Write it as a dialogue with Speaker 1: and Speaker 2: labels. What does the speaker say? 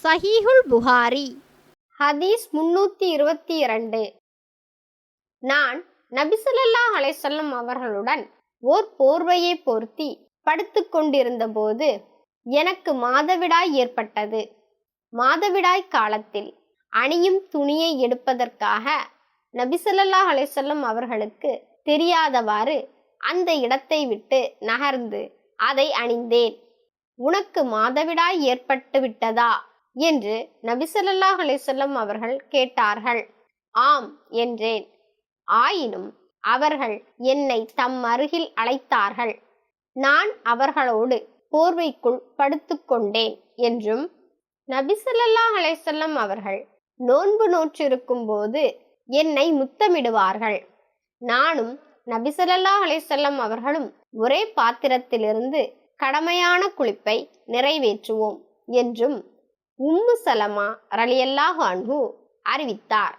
Speaker 1: சஹீஹுல் புகாரி ஹதீஸ் 322. நான் நபி ஸல்லல்லாஹு அலைஹி வஸல்லம் அவர்களுடன் ஓர் போர்வையை போர்த்தி படுத்துக் கொண்டிருந்த போது எனக்கு மாதவிடாய் ஏற்பட்டது. மாதவிடாய் காலத்தில் அணியும் துணியை எடுப்பதற்காக நபி ஸல்லல்லாஹு அலைஹி வஸல்லம் அவர்களுக்கு தெரியாதவாறு அந்த இடத்தை விட்டு நகர்ந்து அதை அணிந்தேன். உனக்கு மாதவிடாய் ஏற்பட்டு விட்டதா என்று நபி ஸல்லல்லாஹு அலைஹி வஸல்லம் அவர்கள் கேட்டார்கள். ஆம் என்றேன். ஆயினும் அவர்கள் என்னை தம் அருகில் அழைத்தார்கள். நான் அவர்களோடு போர்வைக்குள் படுத்துக்கொண்டேன் என்றும், நபி ஸல்லல்லாஹு அலைஹி வஸல்லம் அவர்கள் நோன்பு நோற்றிருக்கும் போது என்னை முத்தமிடுவார்கள். நானும் நபி ஸல்லல்லாஹு அலைஹி வஸல்லம் அவர்களும் ஒரே பாத்திரத்திலிருந்து கடமையான குளிப்பை நிறைவேற்றுவோம் என்றும் உம்மு சலமா ரலியல்லாஹு அன்ஹு அறிவித்தார்.